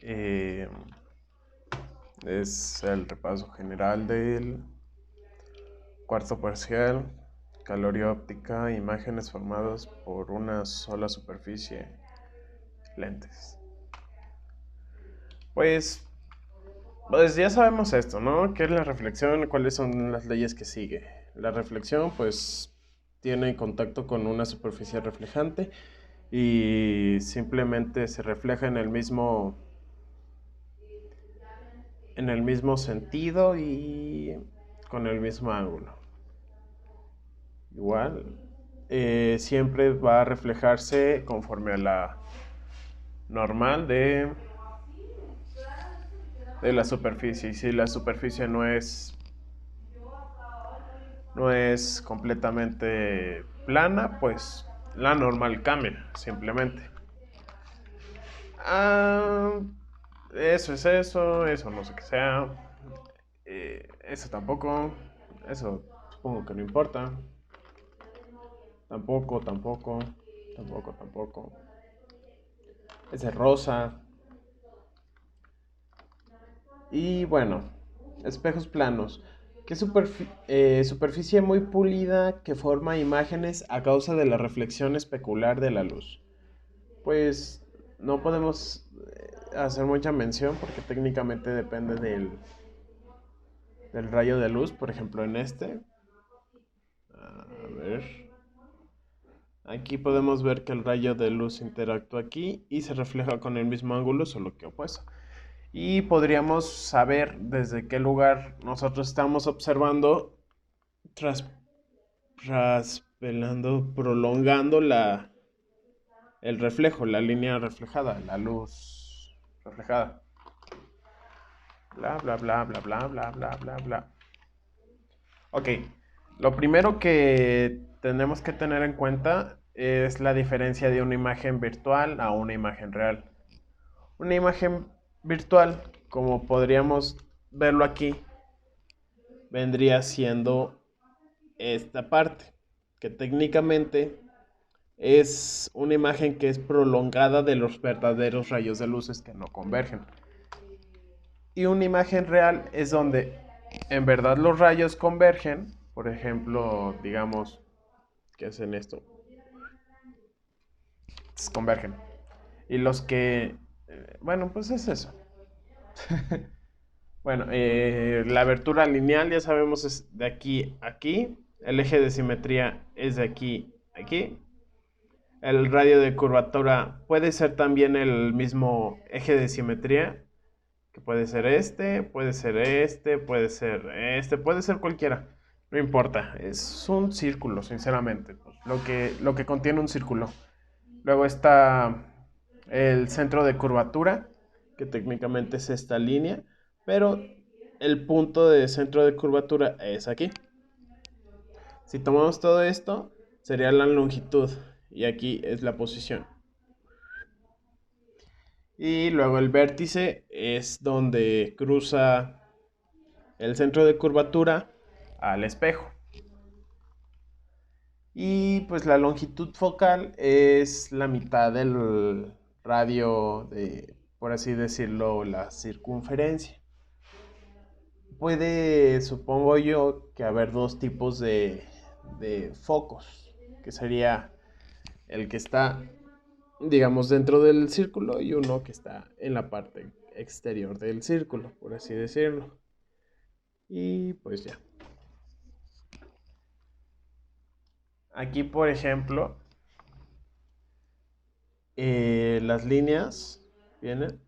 Eh, es el repaso general del cuarto parcial, caloría óptica, imágenes formadas por una sola superficie, lentes. Pues ya sabemos esto, ¿no? ¿Qué es la reflexión? ¿Cuáles son las leyes que sigue? La reflexión, pues, tiene contacto con una superficie reflejante y simplemente se refleja en el mismo sentido y con el mismo ángulo. Igual, siempre va a reflejarse conforme a la normal de la superficie. Y si la superficie no es completamente plana, pues la normal cambia, simplemente. Ah, eso no sé qué sea. Eso tampoco, eso supongo que no importa. Tampoco. Ese es rosa. Y bueno, espejos planos. ¿Qué superficie muy pulida que forma imágenes a causa de la reflexión especular de la luz? Pues no podemos hacer mucha mención porque técnicamente depende del rayo de luz. Por ejemplo, en este. A ver. Aquí podemos ver que el rayo de luz interactúa aquí y se refleja con el mismo ángulo, solo que opuesto. Y podríamos saber desde qué lugar nosotros estamos observando, tras, prolongando el reflejo, la línea reflejada, la luz reflejada. Bla, bla, bla, bla, bla, bla, bla, bla, bla. Ok, lo primero que tenemos que tener en cuenta es la diferencia de una imagen virtual a una imagen real. Una imagen virtual, como podríamos verlo aquí, vendría siendo esta parte, que técnicamente es una imagen que es prolongada de los verdaderos rayos de luces que no convergen. Y una imagen real es donde en verdad los rayos convergen, por ejemplo, digamos que hacen esto, convergen. Y los que, bueno, pues es eso. Bueno, la abertura lineal ya sabemos es de aquí a aquí. El eje de simetría es de aquí a aquí. El radio de curvatura puede ser también el mismo eje de simetría, que puede ser este, puede ser este, puede ser este, puede ser cualquiera. No importa, es un círculo, sinceramente. Pues, lo que contiene un círculo. Luego está el centro de curvatura, que técnicamente es esta línea, pero el punto de centro de curvatura es aquí. Si tomamos todo esto, sería la longitud y aquí es la posición. Y luego el vértice es donde cruza el centro de curvatura al espejo. Y pues la longitud focal es la mitad del radio de, por así decirlo, la circunferencia. Puede, supongo yo, que haber dos tipos de focos, que sería el que está, digamos, dentro del círculo y uno que está en la parte exterior del círculo, por así decirlo. Y pues ya. Aquí, por ejemplo, las líneas vienen,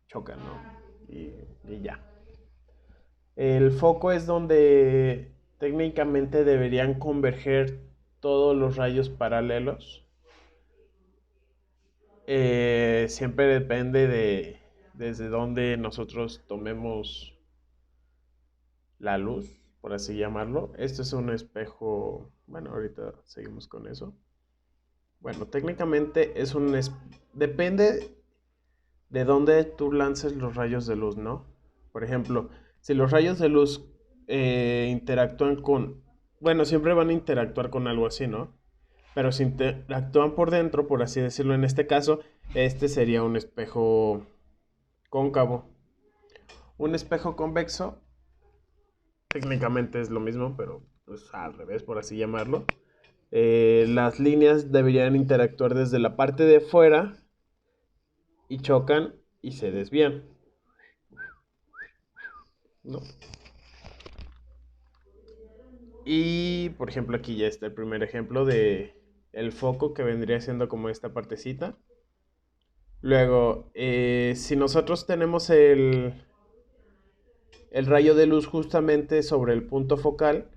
chocan, ¿no? Y ya. El foco es donde técnicamente deberían converger todos los rayos paralelos. Siempre depende de desde dónde nosotros tomemos la luz, por así llamarlo. Este es un espejo, bueno, ahorita seguimos con eso. Bueno, técnicamente depende de dónde tú lances los rayos de luz, ¿no? Por ejemplo, si los rayos de luz interactúan con, bueno, siempre van a interactuar con algo así, ¿no? Pero si interactúan por dentro, por así decirlo, en este caso, este sería un espejo cóncavo. Un espejo convexo técnicamente es lo mismo, pero pues al revés, por así llamarlo. Las líneas deberían interactuar desde la parte de fuera y chocan y se desvían, ¿no? Y por ejemplo aquí ya está el primer ejemplo de el foco que vendría siendo como esta partecita. Luego, si nosotros tenemos el rayo de luz justamente sobre el punto focal,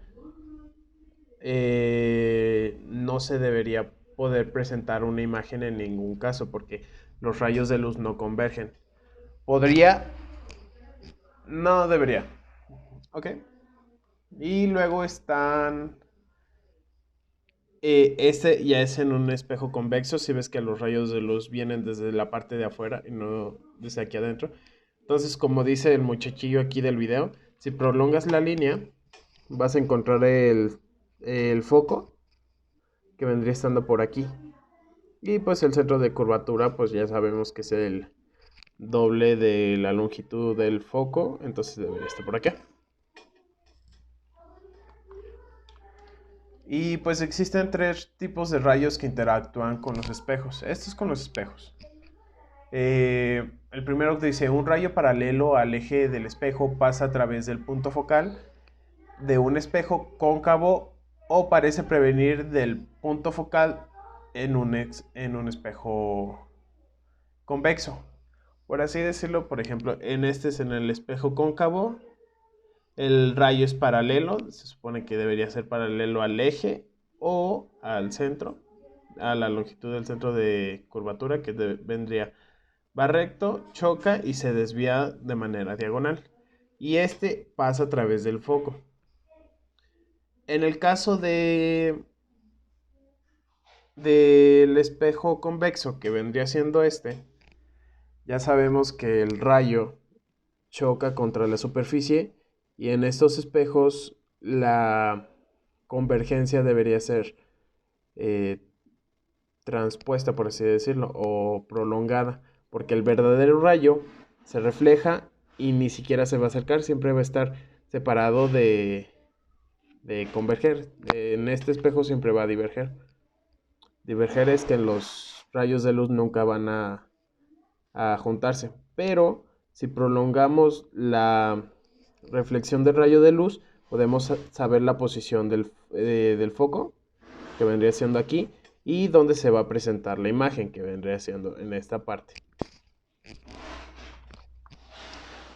no se debería poder presentar una imagen en ningún caso porque los rayos de luz no convergen. Podría, no debería. Ok. Y luego están, este ya es en un espejo convexo, si ves que los rayos de luz vienen desde la parte de afuera y no desde aquí adentro. Entonces, como dice el muchachillo aquí del video, si prolongas la línea, vas a encontrar el foco que vendría estando por aquí. Y pues el centro de curvatura, pues ya sabemos que es el doble de la longitud del foco, entonces debería estar por acá. Y pues existen tres tipos de rayos que interactúan con los espejos. Esto es con los espejos. El primero dice, un rayo paralelo al eje del espejo pasa a través del punto focal de un espejo cóncavo o parece prevenir del punto focal en un espejo convexo. Por así decirlo, por ejemplo, en este es en el espejo cóncavo, el rayo es paralelo, se supone que debería ser paralelo al eje o al centro, a la longitud del centro de curvatura que vendría, va recto, choca y se desvía de manera diagonal. Y este pasa a través del foco. En el caso del espejo convexo que vendría siendo este, ya sabemos que el rayo choca contra la superficie y en estos espejos la convergencia debería ser eh, transpuesta, por así decirlo, o prolongada, porque el verdadero rayo se refleja y ni siquiera se va a acercar, siempre va a estar separado de converger. En este espejo siempre va a diverger. Diverger es que los rayos de luz nunca van a juntarse, pero si prolongamos la reflexión del rayo de luz, podemos saber la posición del foco, que vendría siendo aquí, y dónde se va a presentar la imagen, que vendría siendo en esta parte.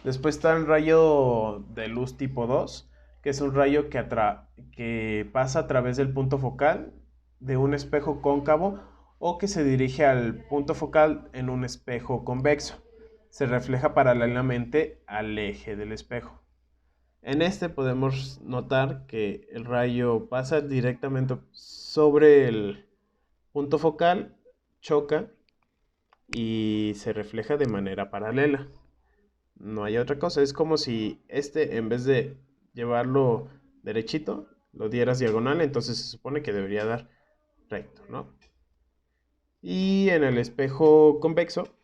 Después está el rayo de luz tipo 2, que es un rayo que pasa a través del punto focal de un espejo cóncavo o que se dirige al punto focal en un espejo convexo. Se refleja paralelamente al eje del espejo. En este podemos notar que el rayo pasa directamente sobre el punto focal, choca y se refleja de manera paralela. No hay otra cosa, es como si este en vez de llevarlo derechito, lo dieras diagonal, entonces se supone que debería dar recto, ¿no? Y en el espejo convexo,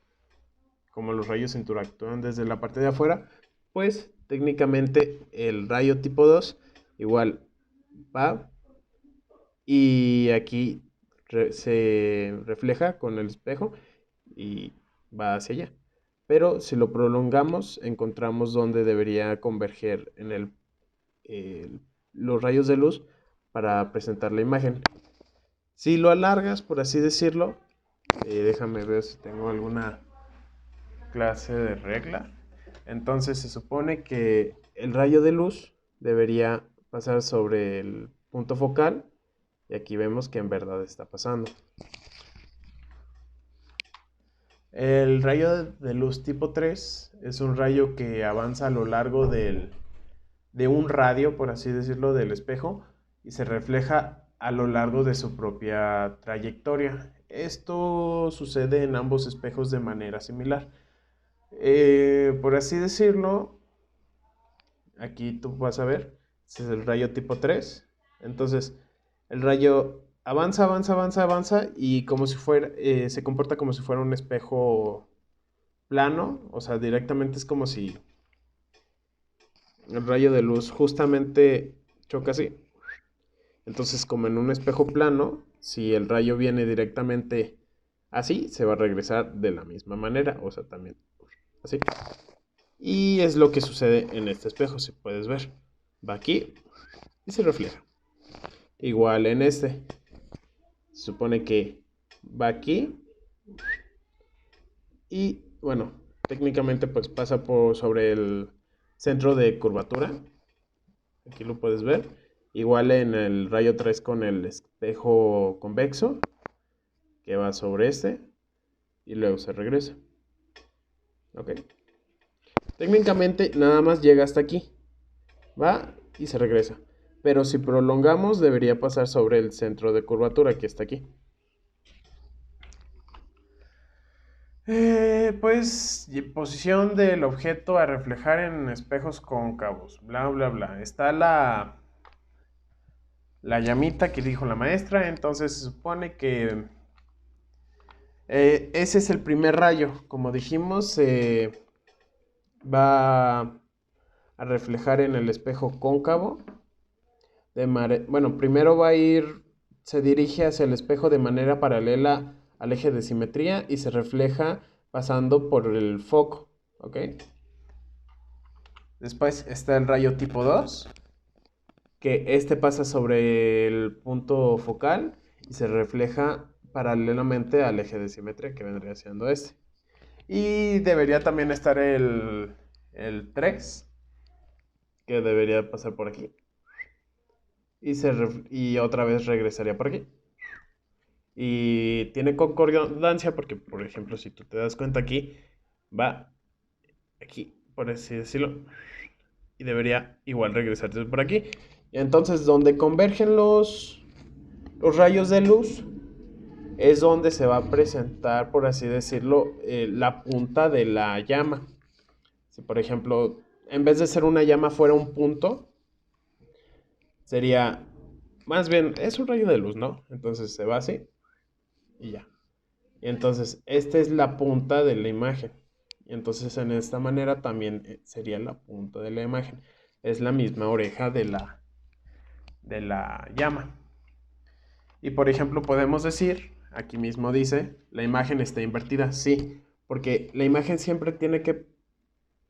como los rayos interactúan desde la parte de afuera, pues técnicamente el rayo tipo 2 igual va y aquí se refleja con el espejo y va hacia allá. Pero si lo prolongamos, encontramos donde debería converger en los rayos de luz para presentar la imagen. Si lo alargas, por así decirlo, déjame ver si tengo alguna clase de regla. Entonces se supone que el rayo de luz debería pasar sobre el punto focal y aquí vemos que en verdad está pasando. El rayo de luz tipo 3 es un rayo que avanza a lo largo de un radio, por así decirlo, del espejo y se refleja a lo largo de su propia trayectoria. Esto sucede en ambos espejos de manera similar. Por así decirlo, aquí tú vas a ver, este es el rayo tipo 3. Entonces, el rayo avanza, avanza, avanza, avanza y como si fuera, se comporta como si fuera un espejo plano, o sea, directamente es como si el rayo de luz justamente choca así. Entonces, como en un espejo plano, si el rayo viene directamente así, se va a regresar de la misma manera, o sea, también así. Y es lo que sucede en este espejo, si puedes ver. Va aquí y se refleja. Igual en este. Se supone que va aquí y, bueno, técnicamente pues pasa por sobre el centro de curvatura. Aquí lo puedes ver. Igual en el rayo 3 con el espejo convexo, que va sobre este y luego se regresa. Ok. Técnicamente nada más llega hasta aquí. Va y se regresa. Pero si prolongamos debería pasar sobre el centro de curvatura que está aquí. Pues posición del objeto a reflejar en espejos cóncavos, bla, bla, bla. Está la llamita que dijo la maestra, entonces se supone que ese es el primer rayo. Como dijimos, va a reflejar en el espejo cóncavo. Bueno, primero va a ir, se dirige hacia el espejo de manera paralela al eje de simetría y se refleja pasando por el foco, ¿ok? Después está el rayo tipo 2, que este pasa sobre el punto focal y se refleja paralelamente al eje de simetría que vendría siendo este. Y debería también estar el 3, que debería pasar por aquí. Y otra vez regresaría por aquí. Y tiene concordancia porque, por ejemplo, si tú te das cuenta aquí, va aquí, por así decirlo, y debería igual regresarse por aquí. Y entonces, donde convergen los rayos de luz, es donde se va a presentar, por así decirlo, la punta de la llama. Si, por ejemplo, en vez de ser una llama fuera un punto, sería, más bien, es un rayo de luz, ¿no? Entonces se va así y ya. Y entonces, esta es la punta de la imagen. Y entonces, en esta manera también sería la punta de la imagen. Es la misma oreja de la llama. Y por ejemplo, podemos decir, aquí mismo dice, la imagen está invertida. Sí, porque la imagen siempre tiene que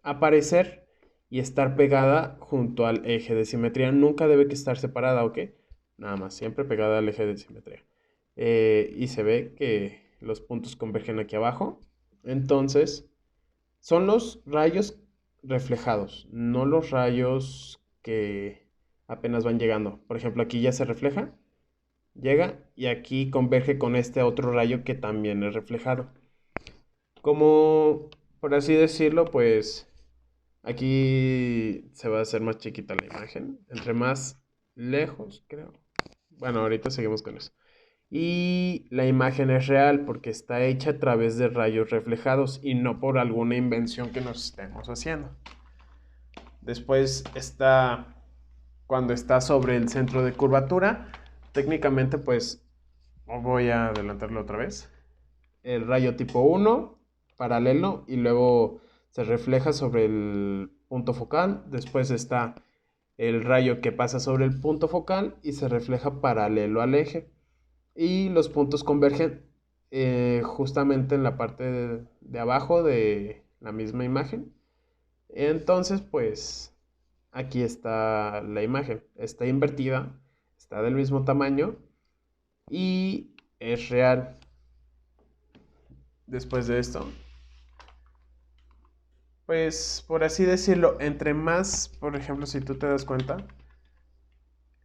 aparecer y estar pegada junto al eje de simetría. Nunca debe que estar separada, ¿ok? Nada más, siempre pegada al eje de simetría. Y se ve que los puntos convergen aquí abajo. Entonces, son los rayos reflejados, no los rayos que apenas van llegando. Por ejemplo, aquí ya se refleja, llega y aquí converge con este otro rayo que también es reflejado. Como, por así decirlo, pues aquí se va a hacer más chiquita la imagen. Entre más lejos, creo. Bueno, ahorita seguimos con eso. Y la imagen es real porque está hecha a través de rayos reflejados y no por alguna invención que nos estemos haciendo. Después está cuando está sobre el centro de curvatura. Técnicamente, pues, voy a adelantarlo otra vez. El rayo tipo 1, paralelo, y luego se refleja sobre el punto focal. Después está el rayo que pasa sobre el punto focal y se refleja paralelo al eje. Y los puntos convergen justamente en la parte de abajo de la misma imagen. Entonces, pues, aquí está la imagen. Está invertida, está del mismo tamaño y es real. Después de esto, pues, por así decirlo, entre más, por ejemplo, si tú te das cuenta,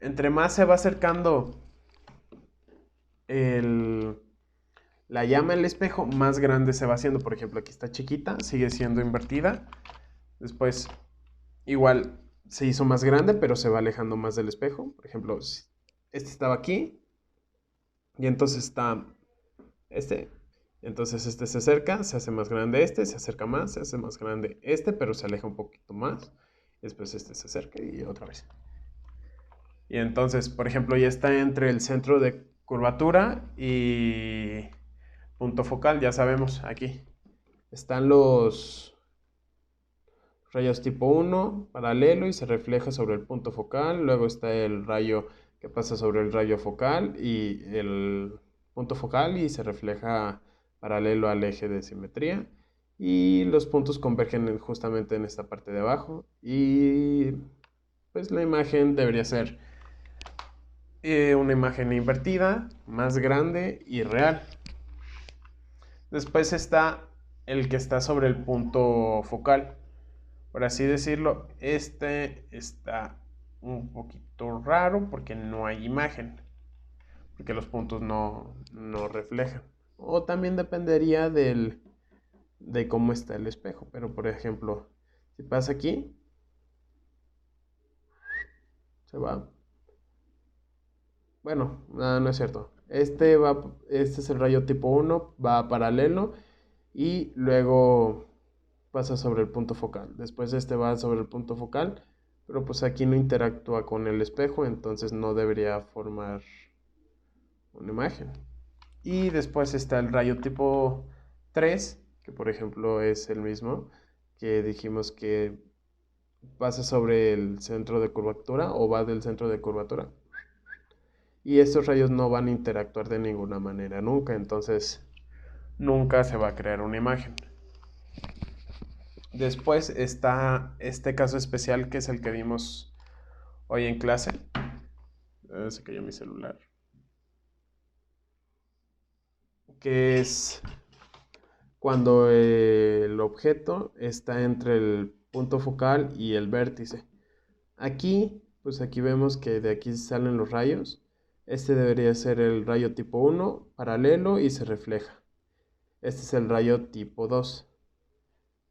entre más se va acercando la llama en el espejo, más grande se va haciendo. Por ejemplo, aquí está chiquita, sigue siendo invertida. Después, igual se hizo más grande, pero se va alejando más del espejo. Por ejemplo, este estaba aquí y entonces está este. Entonces este se acerca, se hace más grande este, se acerca más, se hace más grande este, pero se aleja un poquito más. Después este se acerca y otra vez. Y entonces, por ejemplo, ya está entre el centro de curvatura y punto focal, ya sabemos, aquí. están los rayos tipo 1, paralelo y se refleja sobre el punto focal. Luego está el rayo que pasa sobre el rayo focal y el punto focal y se refleja paralelo al eje de simetría. Y los puntos convergen justamente en esta parte de abajo. Y pues la imagen debería ser una imagen invertida, más grande y real. Después está el que está sobre el punto focal. Por así decirlo, este está un poquito raro porque no hay imagen, porque los puntos no reflejan. O también dependería de cómo está el espejo. Pero por ejemplo, si pasa aquí, se va. Bueno, no es cierto. Este es el rayo tipo 1, va paralelo y luego pasa sobre el punto focal. Después este va sobre el punto focal, pero pues aquí no interactúa con el espejo, entonces no debería formar una imagen. Y después está el rayo tipo 3, que por ejemplo es el mismo, que dijimos que pasa sobre el centro de curvatura o va del centro de curvatura. Y estos rayos no van a interactuar de ninguna manera nunca, entonces nunca se va a crear una imagen. Después está este caso especial que es el que vimos hoy en clase. Se cayó mi celular. Que es cuando el objeto está entre el punto focal y el vértice. Aquí, pues aquí vemos que de aquí salen los rayos. Este debería ser el rayo tipo 1, paralelo y se refleja. Este es el rayo tipo 2.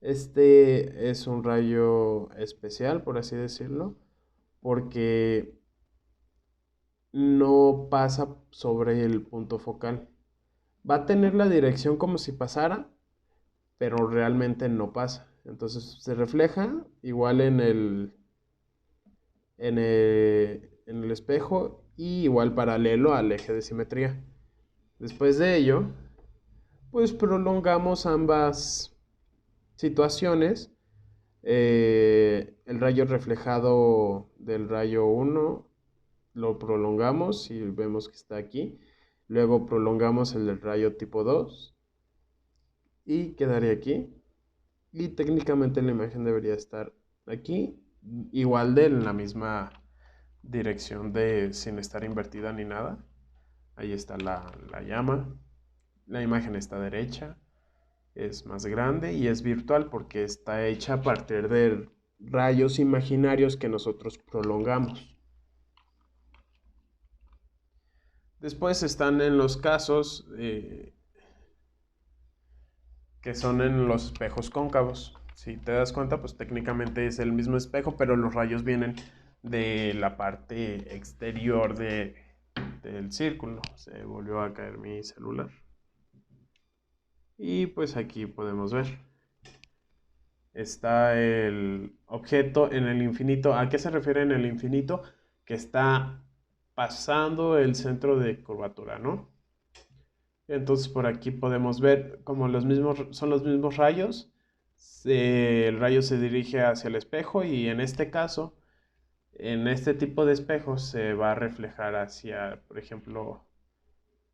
Este es un rayo especial, por así decirlo, porque no pasa sobre el punto focal. Va a tener la dirección como si pasara, pero realmente no pasa. Entonces se refleja igual en el espejo y igual paralelo al eje de simetría. Después de ello, pues prolongamos ambas situaciones. El rayo reflejado del rayo 1 lo prolongamos y vemos que está aquí. Luego prolongamos el del rayo tipo 2 y quedaría aquí. Y técnicamente la imagen debería estar aquí, igual de en la misma dirección sin estar invertida ni nada. Ahí está la llama. La imagen está derecha, es más grande y es virtual porque está hecha a partir de rayos imaginarios que nosotros prolongamos. Después están en los casos que son en los espejos cóncavos. Si te das cuenta, pues técnicamente es el mismo espejo, pero los rayos vienen de la parte exterior del círculo. Se volvió a caer mi celular. Y pues aquí podemos ver. Está el objeto en el infinito. ¿A qué se refiere en el infinito? Que está pasando el centro de curvatura, ¿no? Entonces por aquí podemos ver como son los mismos rayos. El rayo se dirige hacia el espejo y en este caso, en este tipo de espejos se va a reflejar hacia, por ejemplo,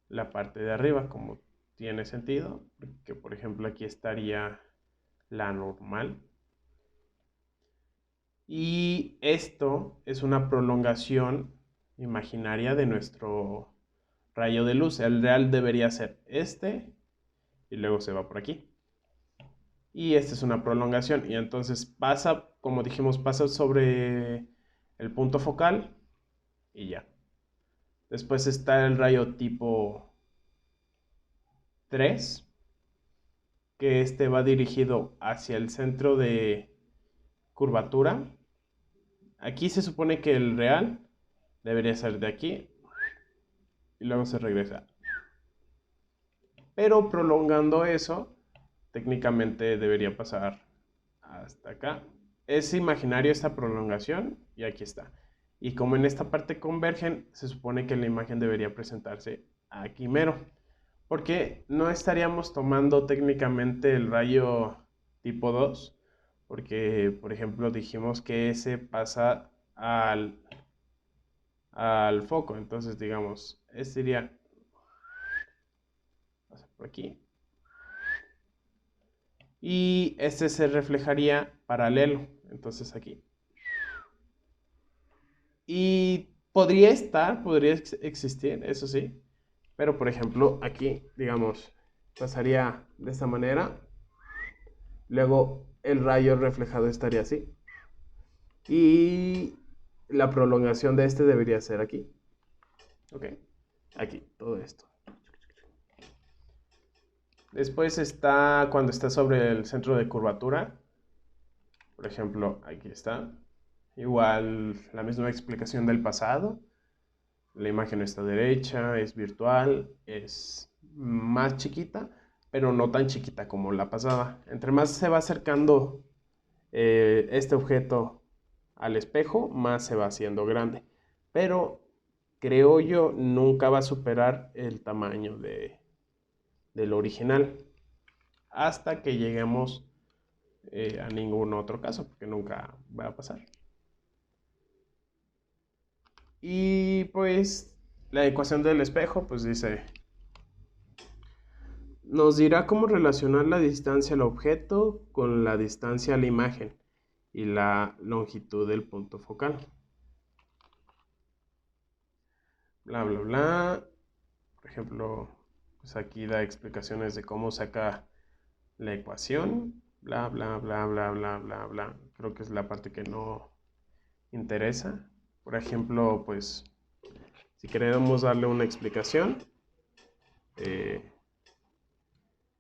la parte de arriba, como tiene sentido, que por ejemplo aquí estaría la normal. Y esto es una prolongación imaginaria de nuestro rayo de luz. El real debería ser este y luego se va por aquí. Y esta es una prolongación y entonces pasa, como dijimos, pasa sobre el punto focal y ya. Después está el rayo tipo 3, que este va dirigido hacia el centro de curvatura. Aquí se supone que el real debería ser de aquí y luego se regresa. Pero prolongando eso, técnicamente debería pasar hasta acá. Es imaginario esta prolongación y aquí está. Y como en esta parte convergen, se supone que la imagen debería presentarse aquí mero. Porque no estaríamos tomando técnicamente el rayo tipo 2, porque por ejemplo dijimos que ese pasa al foco. Entonces digamos, este iría por aquí y este se reflejaría paralelo, entonces aquí. Y podría existir, eso sí, pero por ejemplo aquí, digamos, pasaría de esta manera, luego el rayo reflejado estaría así y la prolongación de este debería ser aquí, ¿ok? Aquí, todo esto. Después está cuando está sobre el centro de curvatura, por ejemplo, aquí está. Igual la misma explicación del pasado. La imagen está derecha, es virtual, es más chiquita, pero no tan chiquita como la pasada. Entre más se va acercando este objeto al espejo, más se va haciendo grande. Pero creo yo nunca va a superar el tamaño del original hasta que lleguemos a ningún otro caso, porque nunca va a pasar. Y pues la ecuación del espejo, pues dice, nos dirá cómo relacionar la distancia al objeto con la distancia a la imagen y la longitud del punto focal. Bla, bla, bla. Por ejemplo, pues aquí da explicaciones de cómo saca la ecuación. Bla, bla, bla, bla, bla, bla, bla. Creo que es la parte que no interesa. Por ejemplo, pues si queremos darle una explicación,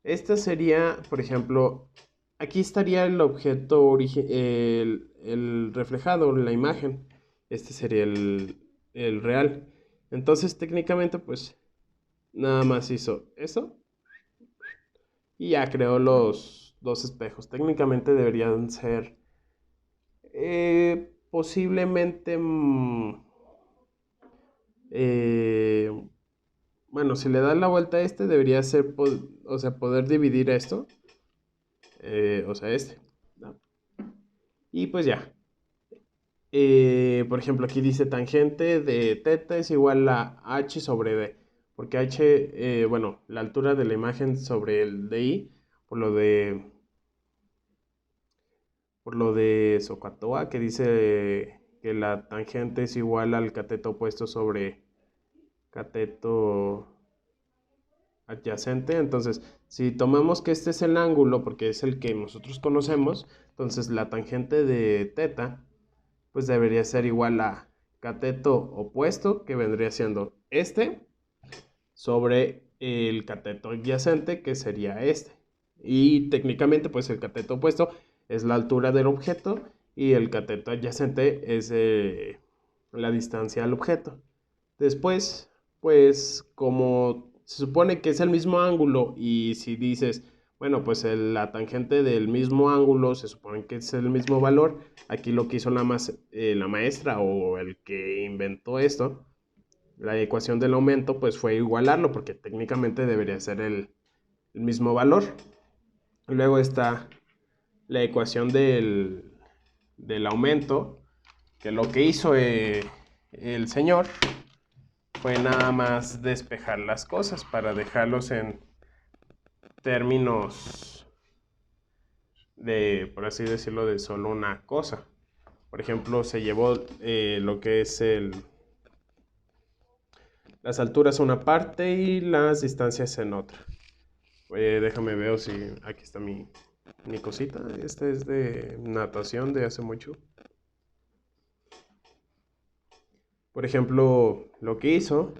esta sería, por ejemplo, aquí estaría el objeto el reflejado, la imagen. Este sería el real. Entonces, técnicamente, pues, nada más hizo eso y ya creó los dos espejos. Técnicamente deberían ser posiblemente, eh, bueno, si le das la vuelta a este, debería ser, o sea, poder dividir esto, o sea, este, ¿no? Y pues ya. Por ejemplo, aquí dice tangente de teta es igual a h sobre d. Porque h, bueno, la altura de la imagen sobre el di, por lo de, por lo de Socatoa, que dice que la tangente es igual al cateto opuesto sobre cateto adyacente. Entonces, si tomamos que este es el ángulo, porque es el que nosotros conocemos, entonces la tangente de teta pues debería ser igual a cateto opuesto, que vendría siendo este, sobre el cateto adyacente, que sería este. Y técnicamente, pues el cateto opuesto es la altura del objeto y el cateto adyacente es la distancia al objeto. Después, pues como se supone que es el mismo ángulo y si dices, bueno, pues la tangente del mismo ángulo se supone que es el mismo valor, aquí lo que hizo la maestra o el que inventó esto, la ecuación del aumento, pues fue igualarlo porque técnicamente debería ser el mismo valor. Luego está la ecuación del aumento, que lo que hizo el señor fue nada más despejar las cosas para dejarlos en términos de, por así decirlo, de solo una cosa. Por ejemplo, se llevó lo que es las alturas a una parte y las distancias en otra. Déjame ver si aquí está mi cosita. Esta es de natación de hace mucho. Por ejemplo, lo que hizo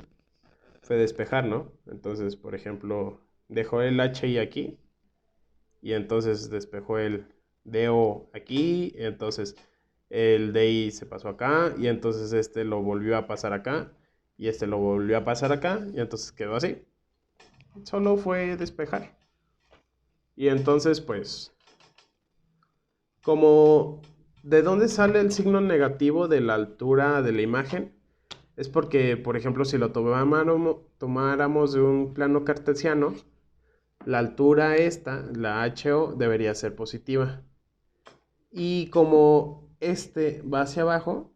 fue despejar, ¿no? Entonces, por ejemplo, dejó el HI aquí y entonces despejó el DO aquí, y entonces el DI se pasó acá y entonces este lo volvió a pasar acá y este lo volvió a pasar acá y entonces quedó así. Solo fue despejar. Y entonces pues, como ¿de dónde sale el signo negativo de la altura de la imagen? es porque, por ejemplo, si lo tomáramos de un plano cartesiano, la altura esta, la HO, debería ser positiva. Y como este va hacia abajo,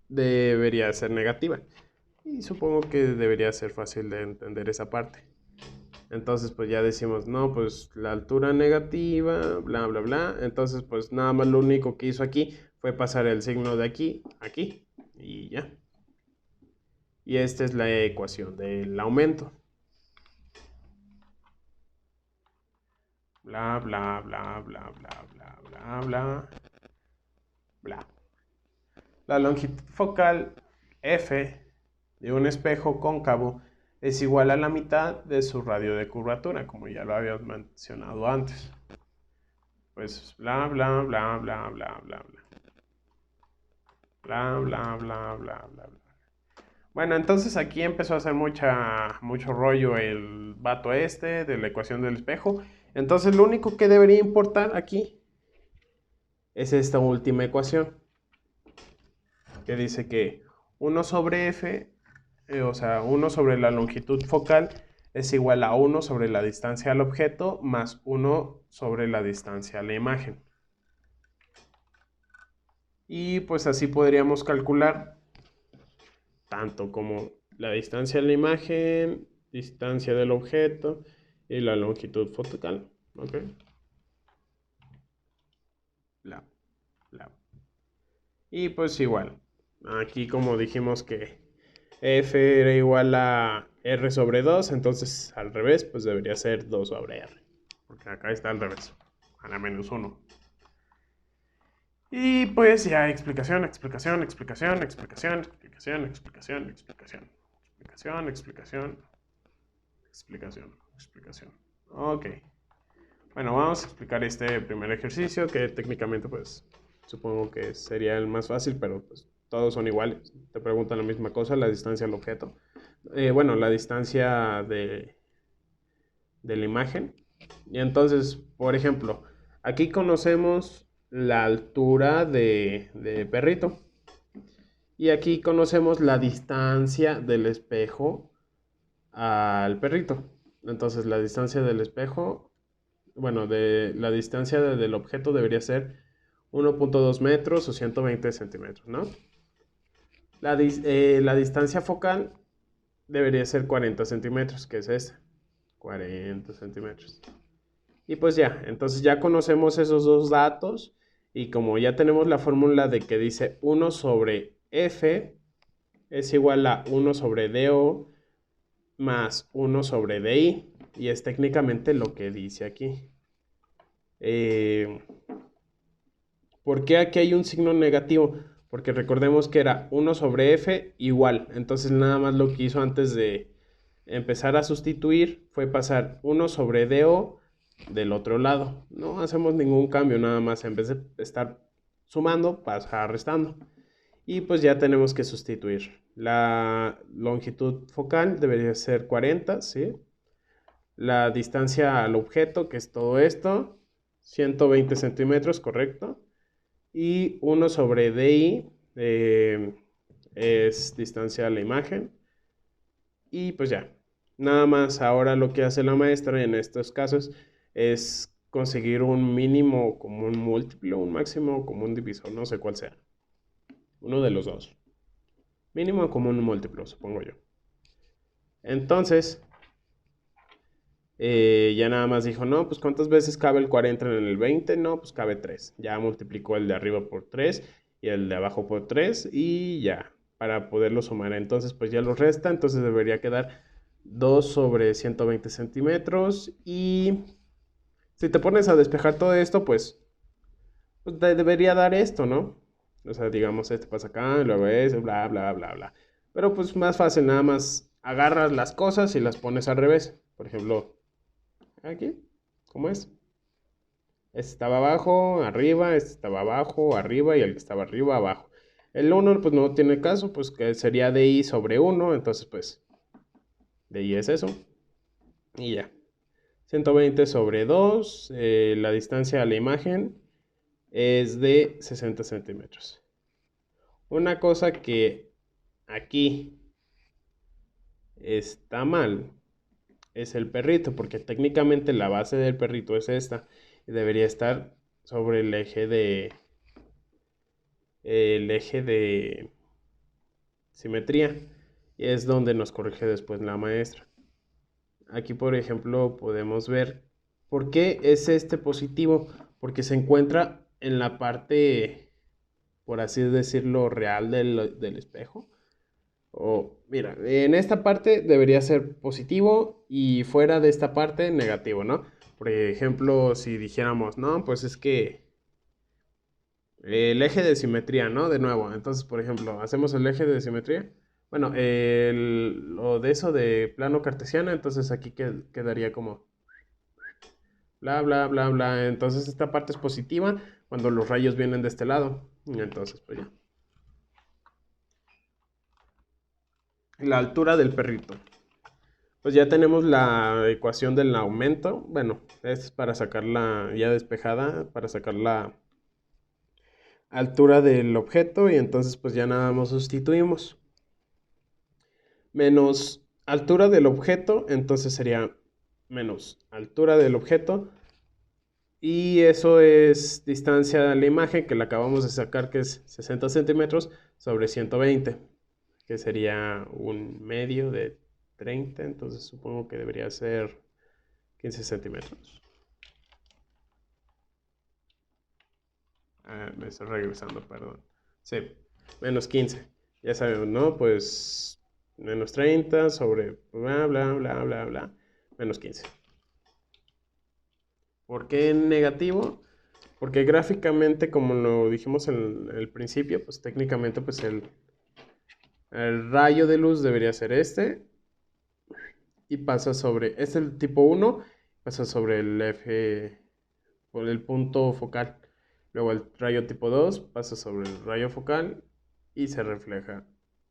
debería ser negativa. Y supongo que debería ser fácil de entender esa parte. Entonces, pues ya decimos, no, pues la altura negativa, bla, bla, bla. Entonces, pues nada más lo único que hizo aquí fue pasar el signo de aquí a aquí. Y ya. Y esta es la ecuación del aumento. Bla, bla, bla, bla, bla, bla, bla, bla, bla. La longitud focal F de un espejo cóncavo es igual a la mitad de su radio de curvatura, como ya lo habíamos mencionado antes. Pues bla, bla, bla, bla, bla, bla, bla. Bla, bla, bla, bla, bla, bla. Bueno, entonces aquí empezó a hacer mucho rollo el vato este de la ecuación del espejo. Entonces lo único que debería importar aquí es esta última ecuación, que dice que 1 sobre f, o sea, 1 sobre la longitud focal es igual a 1 sobre la distancia al objeto más 1 sobre la distancia a la imagen. Y pues así podríamos calcular tanto como la distancia a la imagen, distancia del objeto y la longitud focal. ¿Ok? Bla, bla. Y pues igual, aquí como dijimos que F era igual a R sobre 2, entonces al revés, pues debería ser 2 sobre R. Porque acá está al revés, a la menos 1. Y pues ya explicación, explicación, explicación, explicación, explicación, explicación, explicación, explicación, explicación, explicación, explicación. Ok. Bueno, vamos a explicar este primer ejercicio que técnicamente pues supongo que sería el más fácil, pero pues todos son iguales. Te preguntan la misma cosa, la distancia al objeto. Bueno, la distancia de la imagen. Y entonces, por ejemplo, aquí conocemos la altura de perrito. Y aquí conocemos la distancia del espejo al perrito. Entonces, la distancia del espejo, bueno, de la distancia del objeto debería ser 1.2 metros o 120 centímetros, ¿no? La distancia focal debería ser 40 centímetros, que es esta. 40 centímetros. Y pues ya, entonces ya conocemos esos dos datos y como ya tenemos la fórmula de que dice 1 sobre F es igual a 1 sobre DO más 1 sobre DI y es técnicamente lo que dice aquí. ¿Por qué aquí hay un signo negativo? Porque recordemos que era 1 sobre F igual, entonces nada más lo que hizo antes de empezar a sustituir fue pasar 1 sobre DO del otro lado. No hacemos ningún cambio, nada más en vez de estar sumando, pasa restando. Y pues ya tenemos que sustituir. La longitud focal debería ser 40, ¿sí? La distancia al objeto, que es todo esto, 120 centímetros, correcto. Y 1 sobre DI es distancia a la imagen. Y pues ya, nada más ahora lo que hace la maestra en estos casos es conseguir un mínimo común múltiplo, un máximo común divisor, no sé cuál sea. Uno de los dos. Mínimo común múltiplo, supongo yo. Entonces, ya nada más dijo, no, pues ¿cuántas veces cabe el 40 en el 20? No, pues cabe 3. Ya multiplicó el de arriba por 3 y el de abajo por 3 y ya, para poderlo sumar. Entonces, pues ya lo resta, entonces debería quedar 2 sobre 120 centímetros y si te pones a despejar todo esto, pues te debería dar esto, ¿no? O sea, digamos, este pasa acá, y luego ese, bla, bla, bla, bla. Pero pues más fácil, nada más agarras las cosas y las pones al revés. Por ejemplo, aquí, ¿cómo es? Este estaba abajo, arriba, este estaba abajo, arriba y el que estaba arriba, abajo. El 1 pues no tiene caso, pues que sería DI sobre 1, entonces pues DI es eso. Y ya. 120 sobre 2, la distancia a la imagen es de 60 centímetros. Una cosa que aquí está mal es el perrito, porque técnicamente la base del perrito es esta y debería estar sobre el eje de simetría, y es donde nos corrige después la maestra. Aquí, por ejemplo, podemos ver por qué es este positivo, porque se encuentra en la parte, por así decirlo, real del espejo. O, mira, en esta parte debería ser positivo y fuera de esta parte negativo, ¿no? Por ejemplo, si dijéramos, no, pues es que el eje de simetría, ¿no? De nuevo, entonces, por ejemplo, hacemos el eje de simetría. Bueno, lo de eso de plano cartesiano, entonces aquí quedaría como bla, bla, bla, bla. Entonces esta parte es positiva cuando los rayos vienen de este lado. Entonces, pues ya. La altura del perrito. Pues ya tenemos la ecuación del aumento. Bueno, es para sacarla ya despejada, para sacar la altura del objeto, y entonces pues ya nada más sustituimos. Menos altura del objeto, entonces sería menos altura del objeto. Y eso es distancia de la imagen que la acabamos de sacar, que es 60 centímetros sobre 120, que sería un medio de 30, entonces supongo que debería ser 15 centímetros. Me estoy regresando, perdón. Sí, menos 15. Ya sabemos, ¿no? Pues menos 30 sobre bla, bla, bla, bla, bla, menos 15. ¿Por qué en negativo? Porque gráficamente, como lo dijimos en el principio, pues técnicamente pues el rayo de luz debería ser este, y pasa sobre, es el tipo 1, pasa sobre el F, por el punto focal. Luego el rayo tipo 2 pasa sobre el rayo focal y se refleja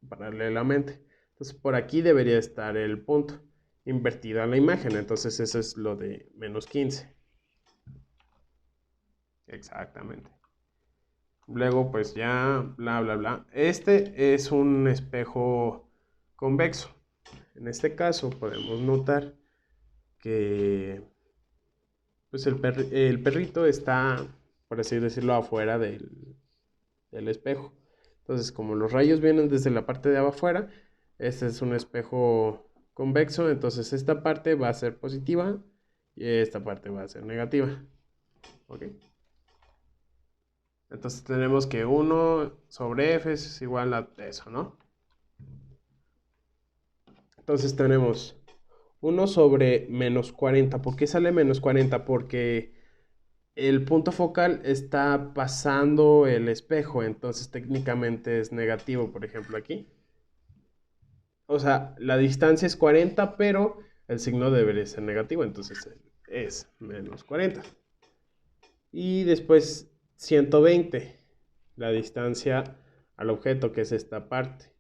paralelamente. Entonces por aquí debería estar el punto, invertida la imagen. Entonces eso es lo de menos 15. Exactamente. Luego pues ya bla bla bla. Este es un espejo convexo. En este caso podemos notar que pues el perrito está, por así decirlo, afuera del espejo. Entonces, como los rayos vienen desde la parte de afuera, este es un espejo convexo, entonces esta parte va a ser positiva y esta parte va a ser negativa. ¿Ok? Entonces tenemos que 1 sobre f es igual a eso, ¿no? Entonces tenemos 1 sobre menos 40. ¿Por qué sale menos 40? Porque el punto focal está pasando el espejo, entonces técnicamente es negativo, por ejemplo, aquí. O sea, la distancia es 40, pero el signo debería ser negativo, entonces es menos 40. Y después 120, la distancia al objeto, que es esta parte.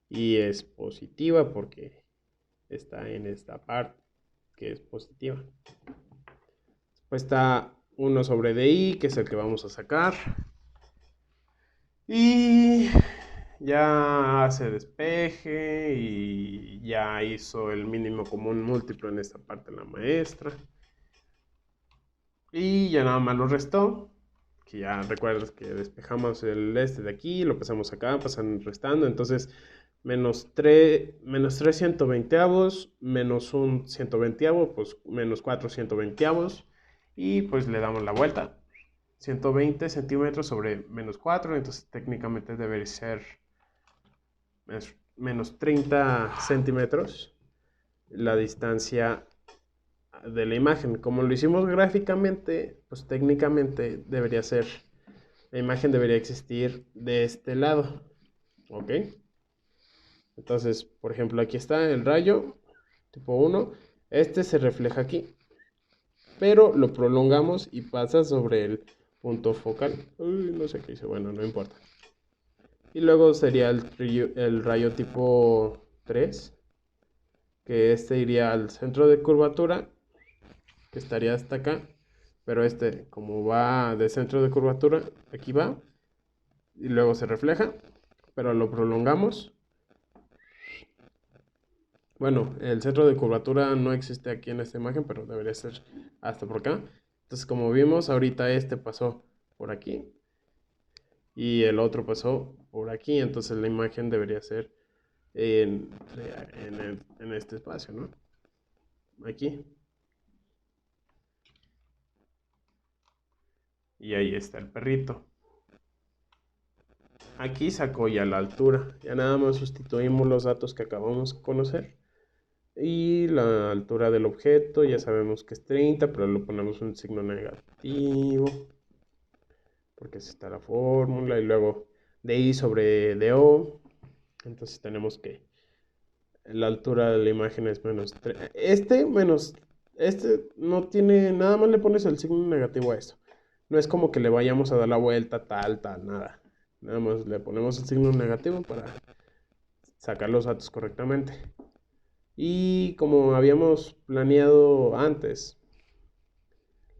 Y es positiva porque está en esta parte, que es positiva. Después está 1 sobre DI, que es el que vamos a sacar. Y ya se despeje y ya hizo el mínimo común múltiplo en esta parte la maestra. Y ya nada más lo restó. Que ya recuerdas que despejamos el este de aquí, lo pasamos acá, pasan restando. Entonces, menos 3 120avos, menos un 120avo, pues menos 4 120avos. Y pues le damos la vuelta. 120 centímetros sobre menos 4, entonces técnicamente debe ser menos 30 centímetros la distancia de la imagen. Como lo hicimos gráficamente, pues técnicamente debería ser, la imagen debería existir de este lado. ¿Ok? Entonces, por ejemplo, aquí está el rayo tipo 1. Este se refleja aquí, pero lo prolongamos y pasa sobre el punto focal. Uy, no sé qué hice, bueno, no importa. Y luego sería el rayo tipo 3, que este iría al centro de curvatura, que estaría hasta acá. Pero este, como va de centro de curvatura, aquí va. Y luego se refleja, pero lo prolongamos. Bueno, el centro de curvatura no existe aquí en esta imagen, pero debería ser hasta por acá. Entonces, como vimos, ahorita este pasó por aquí y el otro pasó por aquí. Entonces, la imagen debería ser en, en este espacio, ¿no? Aquí. Y ahí está el perrito. Aquí sacó ya la altura. Ya nada más sustituimos los datos que acabamos de conocer. Y la altura del objeto, ya sabemos que es 30, pero le ponemos un signo negativo. Porque así está la fórmula. Y luego DI sobre DO. Entonces tenemos que la altura de la imagen es menos 3. Este no tiene, nada más le pones el signo negativo a esto. No es como que le vayamos a dar la vuelta tal, nada. Nada más le ponemos el signo negativo para sacar los datos correctamente. Y como habíamos planeado antes,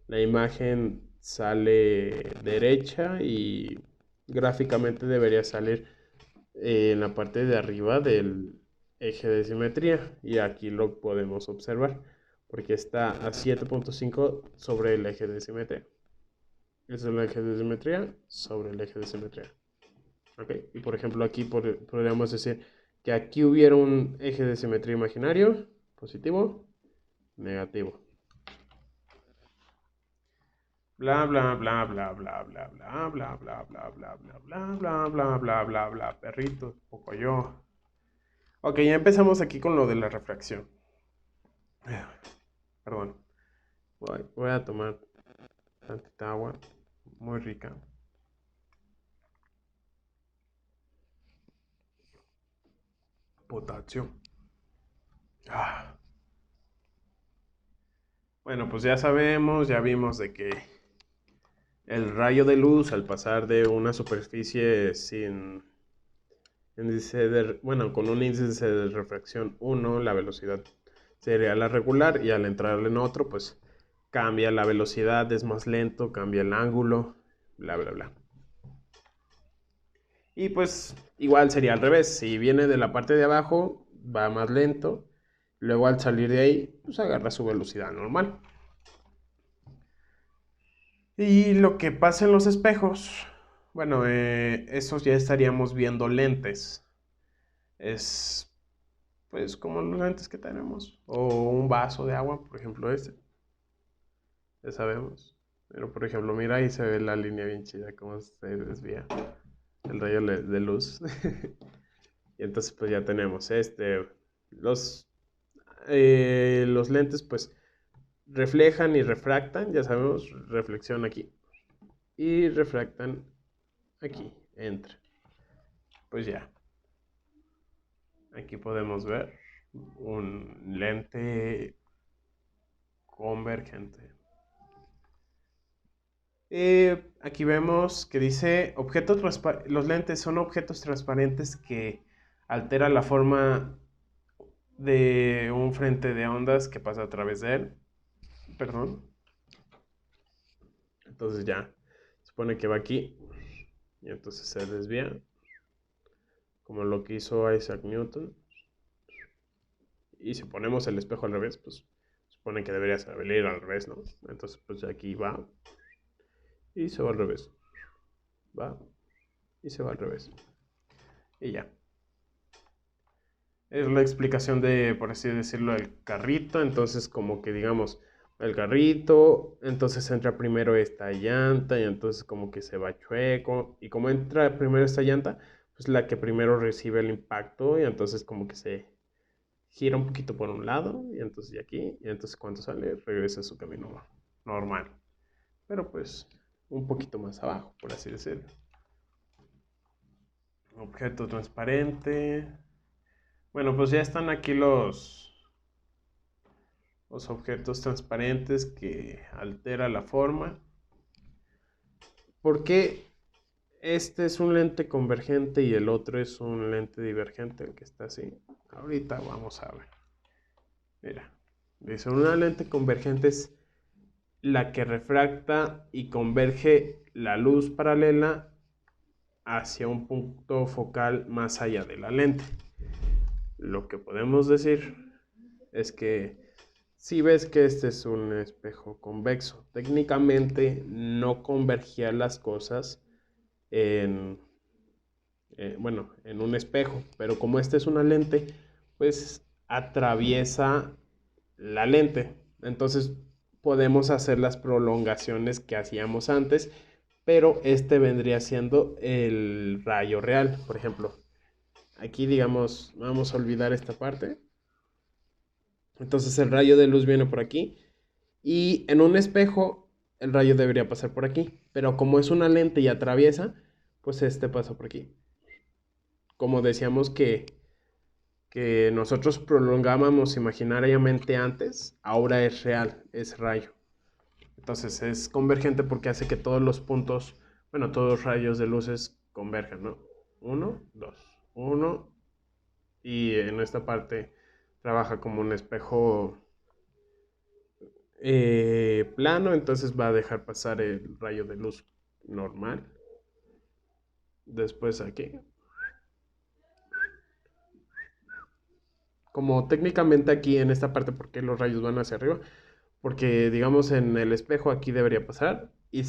la imagen sale derecha y gráficamente debería salir en la parte de arriba del eje de simetría. Y aquí lo podemos observar porque está a 7.5 sobre el eje de simetría. Es el eje de simetría sobre el eje de simetría. ¿Okay? Y por ejemplo aquí podríamos decir que aquí hubiera un eje de simetría imaginario, positivo, negativo. Bla bla bla bla bla bla bla bla bla bla bla bla bla bla bla bla bla bla perrito, poco yo. Ok, ya empezamos aquí con lo de la refracción. Perdón. Voy a tomar tantita agua, muy rica. Potasio. Bueno, pues ya sabemos, ya vimos de que el rayo de luz al pasar de una superficie sin índice de, bueno, con un índice de refracción 1, la velocidad sería la regular y al entrar en otro, pues cambia la velocidad, es más lento, cambia el ángulo, bla, bla, bla. Y pues igual sería al revés, si viene de la parte de abajo, va más lento, luego al salir de ahí, pues agarra su velocidad normal. Y lo que pasa en los espejos, bueno, esos ya estaríamos viendo lentes. Es pues como los lentes que tenemos. O un vaso de agua, por ejemplo este. Ya sabemos. Pero por ejemplo, mira ahí se ve la línea bien chida, cómo se desvía el rayo de luz. Y entonces pues ya tenemos los lentes pues reflejan y refractan, ya sabemos, reflexión aquí. Y refractan aquí, entre. Pues ya, aquí podemos ver un lente convergente. Aquí vemos que dice los lentes son objetos transparentes que alteran la forma de un frente de ondas que pasa a través de él. Perdón. Entonces ya, se supone que va aquí y entonces se desvía, como lo que hizo Isaac Newton. Y si ponemos el espejo al revés, pues supone que debería salir al revés, ¿no? Entonces pues aquí va y se va al revés. Va y se va al revés. Y ya. Es la explicación de, por así decirlo, el carrito. Entonces, como que digamos, el carrito, entonces entra primero esta llanta y entonces como que se va chueco. Y como entra primero esta llanta, pues la que primero recibe el impacto y entonces como que se gira un poquito por un lado y entonces de aquí. Y entonces cuando sale, regresa a su camino normal. Pero pues un poquito más abajo, por así decirlo. Objeto transparente. Bueno, pues ya están aquí los objetos transparentes que altera la forma. ¿Por qué este es un lente convergente y el otro es un lente divergente, el que está así? Ahorita vamos a ver. Mira, dice una lente convergente es la que refracta y converge la luz paralela hacia un punto focal más allá de la lente. Lo que podemos decir es que si ves que este es un espejo convexo, técnicamente no convergían las cosas en, bueno, en un espejo, pero como esta es una lente, pues atraviesa la lente. Entonces podemos hacer las prolongaciones que hacíamos antes, pero este vendría siendo el rayo real. Por ejemplo, aquí digamos, vamos a olvidar esta parte. Entonces el rayo de luz viene por aquí y en un espejo el rayo debería pasar por aquí, pero como es una lente y atraviesa, pues este pasa por aquí. Como decíamos que nosotros prolongábamos imaginariamente antes, ahora es real, es rayo. Entonces es convergente porque hace que todos los puntos, bueno, todos los rayos de luces converjan, ¿no? Uno, dos, uno, y en esta parte trabaja como un espejo plano, entonces va a dejar pasar el rayo de luz normal. Después aquí. Como técnicamente aquí en esta parte, ¿por qué los rayos van hacia arriba? Porque digamos en el espejo aquí debería pasar y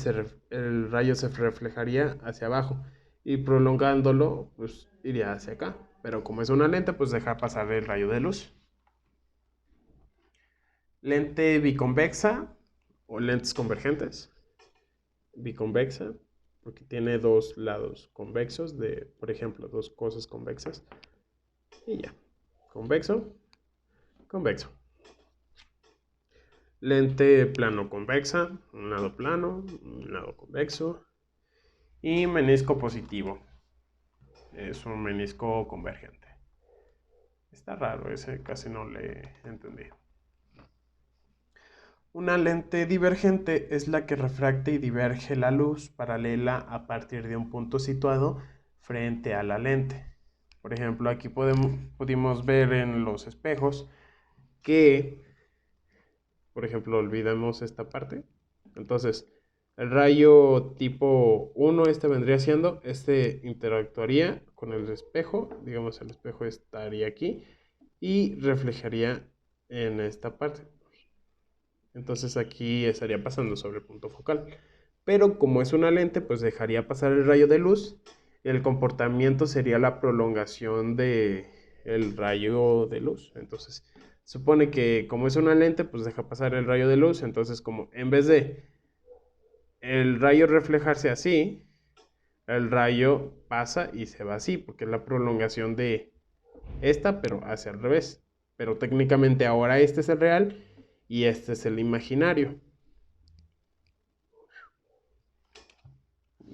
el rayo se reflejaría hacia abajo y prolongándolo pues iría hacia acá. Pero como es una lente pues deja pasar el rayo de luz. Lente biconvexa o lentes convergentes. Biconvexa porque tiene dos lados convexos de, por ejemplo, dos cosas convexas. Y ya. Convexo, convexo. Lente plano convexa, un lado plano, un lado convexo. Y menisco positivo. Es un menisco convergente. Está raro, ese casi no le entendí. Una lente divergente es la que refracta y diverge la luz paralela a partir de un punto situado frente a la lente. Por ejemplo, aquí pudimos ver en los espejos que, por ejemplo, olvidamos esta parte. Entonces, el rayo tipo 1, este vendría siendo, este interactuaría con el espejo, digamos el espejo estaría aquí y reflejaría en esta parte. Entonces aquí estaría pasando sobre el punto focal. Pero como es una lente, pues dejaría pasar el rayo de luz. El comportamiento sería la prolongación de el rayo de luz. Entonces, supone que como es una lente, pues deja pasar el rayo de luz. Entonces, como en vez de el rayo reflejarse así, el rayo pasa y se va así, porque es la prolongación de esta, pero hacia el revés. Pero técnicamente ahora este es el real y este es el imaginario.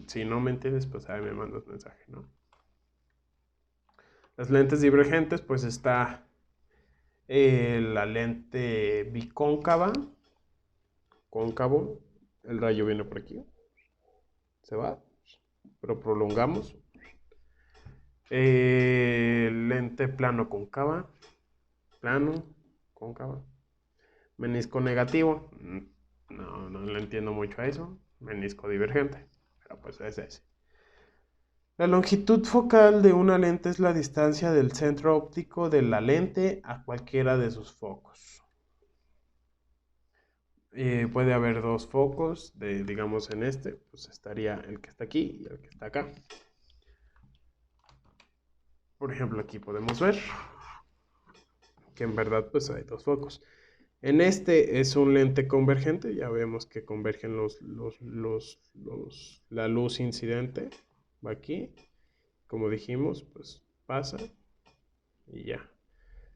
Si no me entiendes, pues ahí me mandas mensaje, ¿no? Las lentes divergentes, pues está la lente bicóncava, cóncavo, el rayo viene por aquí, se va, pero prolongamos. Lente plano cóncava, plano, cóncava. Menisco negativo, no le entiendo mucho a eso. Menisco divergente, pero pues es ese. La longitud focal de una lente es la distancia del centro óptico de la lente a cualquiera de sus focos. Puede haber dos focos, digamos en este, pues estaría el que está aquí y el que está acá. Por ejemplo, aquí podemos ver que en verdad pues hay dos focos. En este es un lente convergente, ya vemos que convergen la luz incidente, va aquí, como dijimos, pues pasa y ya.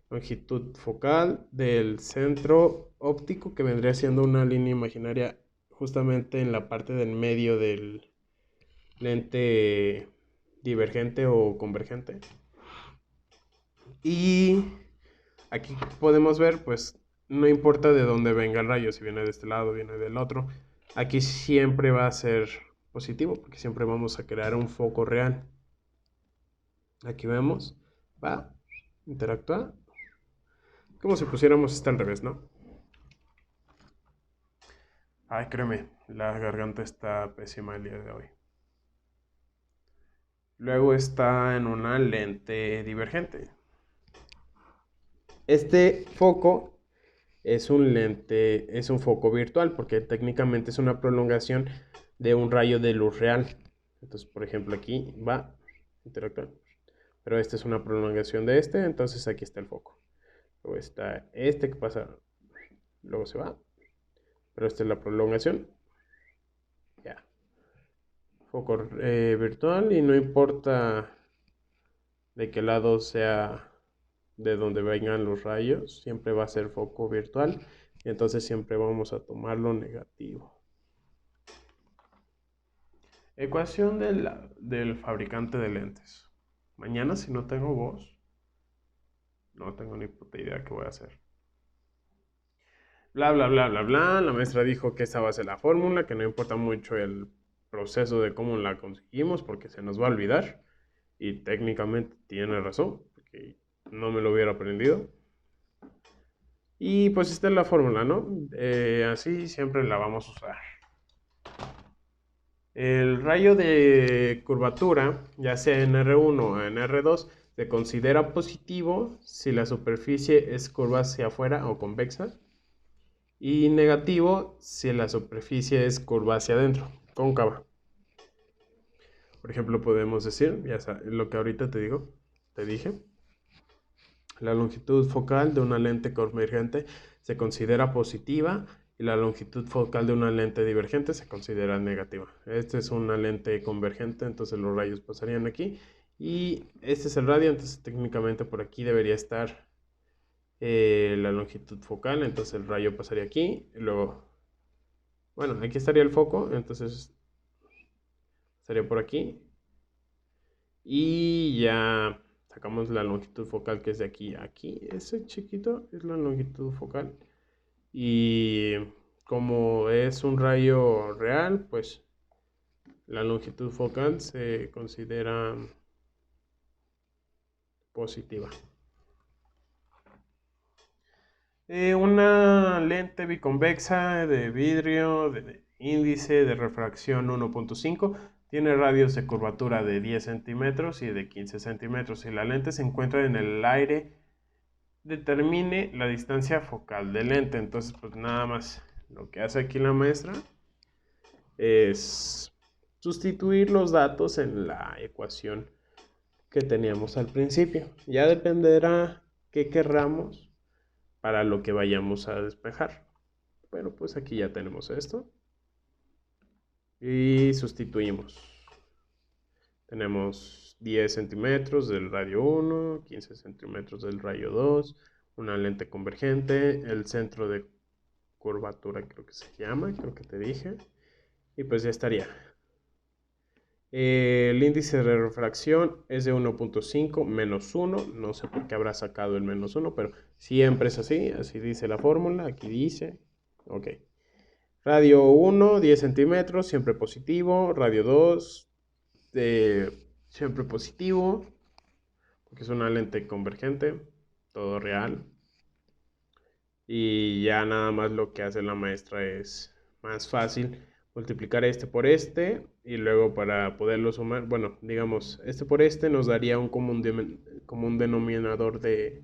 Longitud focal del centro óptico, que vendría siendo una línea imaginaria justamente en la parte del medio del lente divergente o convergente. Y aquí podemos ver, pues no importa de dónde venga el rayo, si viene de este lado, viene del otro, aquí siempre va a ser positivo, porque siempre vamos a crear un foco real. Aquí vemos, va, interactúa, como si pusiéramos esto al revés, ¿no? Ay, créeme, la garganta está pésima el día de hoy. Luego está en una lente divergente. Este foco es un lente, es un foco virtual porque técnicamente es una prolongación de un rayo de luz real. Entonces, por ejemplo, aquí va, interactuar. Pero esta es una prolongación de este, entonces aquí está el foco. Luego está este que pasa, luego se va, pero esta es la prolongación. Ya, foco virtual y no importa de qué lado sea de donde vengan los rayos, siempre va a ser foco virtual y entonces siempre vamos a tomarlo negativo. Ecuación del fabricante de lentes. Mañana si no tengo voz, no tengo ni puta idea qué voy a hacer. Bla, bla, bla, bla, bla. La maestra dijo que esa va a ser la fórmula, que no importa mucho el proceso de cómo la conseguimos porque se nos va a olvidar. Y técnicamente tiene razón, porque no me lo hubiera aprendido. Y pues esta es la fórmula, ¿no? Así siempre la vamos a usar. El rayo de curvatura, ya sea en R1 o en R2, se considera positivo si la superficie es curva hacia afuera o convexa y negativo si la superficie es curva hacia adentro, cóncava. Por ejemplo, podemos decir, ya sabes, lo que ahorita te dije, la longitud focal de una lente convergente se considera positiva y la longitud focal de una lente divergente se considera negativa. Esta es una lente convergente, entonces los rayos pasarían aquí. Y este es el radio, entonces técnicamente por aquí debería estar la longitud focal, entonces el rayo pasaría aquí. Y luego, bueno, aquí estaría el foco, entonces estaría por aquí. Y ya sacamos la longitud focal que es de aquí a aquí. Ese chiquito es la longitud focal. Y como es un rayo real, pues la longitud focal se considera positiva. Una lente biconvexa de vidrio de índice de refracción 1.5 tiene radios de curvatura de 10 centímetros y de 15 centímetros. Si la lente se encuentra en el aire, determine la distancia focal del lente. Entonces, pues nada más lo que hace aquí la maestra es sustituir los datos en la ecuación que teníamos al principio. Ya dependerá qué querramos para lo que vayamos a despejar. Bueno, pues aquí ya tenemos esto. Y sustituimos. Tenemos 10 centímetros del radio 1, 15 centímetros del rayo 2, una lente convergente, el centro de curvatura creo que se llama, creo que te dije. Y pues ya estaría. El índice de refracción es de 1.5 menos 1. No sé por qué habrá sacado el menos 1, pero siempre es así. Así dice la fórmula. Aquí dice. Ok. Radio 1, 10 centímetros, siempre positivo. Radio 2, siempre positivo. Porque es una lente convergente. Todo real. Y ya nada más lo que hace la maestra es más fácil multiplicar este por este y luego para poderlo sumar, bueno, digamos, este por este nos daría un común denominador de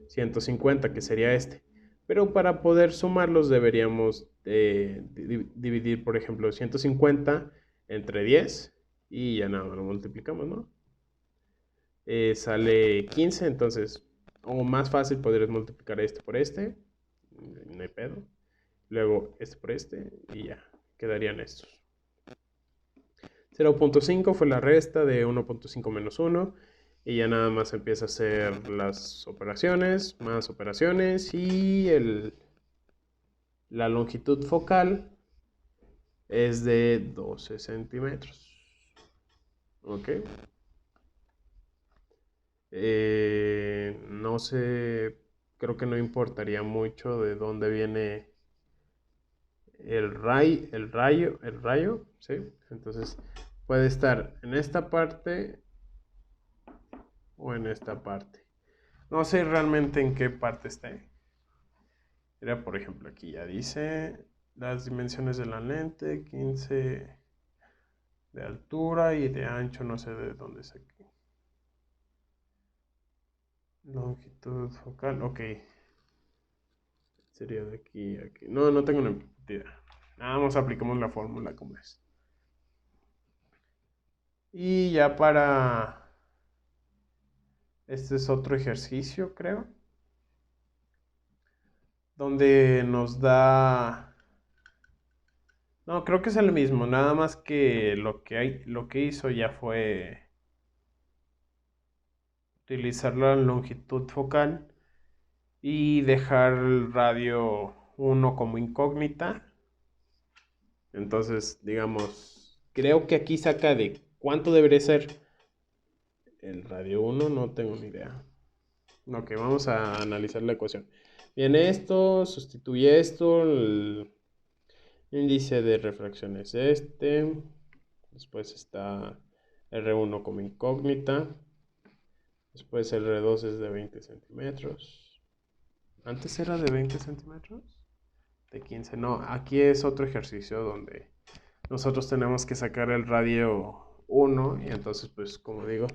150, que sería este. Pero para poder sumarlos deberíamos dividir, por ejemplo, 150 entre 10 y ya nada, lo multiplicamos, ¿no? Sale 15, entonces, o más fácil podrías multiplicar este por este, no hay pedo. Luego este por este y ya, quedarían estos. 0.5 fue la resta de 1.5 menos 1 y ya nada más empieza a hacer las operaciones, más operaciones y la longitud focal es de 12 centímetros. Ok. No sé, creo que no importaría mucho de dónde viene el rayo, ¿sí? Entonces puede estar en esta parte o en esta parte. No sé realmente en qué parte esté. Era, por ejemplo, aquí ya dice las dimensiones de la lente, 15 de altura y de ancho, no sé de dónde es aquí. Longitud focal, ok. Sería de aquí a aquí. No, no tengo ni idea. Nada más aplicamos la fórmula como es. Y ya para... Este es otro ejercicio, creo. Donde nos da... No, creo que es el mismo. Nada más que lo que hizo ya fue utilizar la longitud focal y dejar el radio 1 como incógnita. Entonces, digamos, creo que aquí saca de cuánto debería ser el radio 1, no tengo ni idea. Ok, vamos a analizar la ecuación. Viene esto, sustituye esto, el índice de refracción es este, después está R1 como incógnita, después R2 es de 20 centímetros. ¿Antes era de 20 centímetros? De 15, no, aquí es otro ejercicio donde nosotros tenemos que sacar el radio 1 y entonces pues como digo,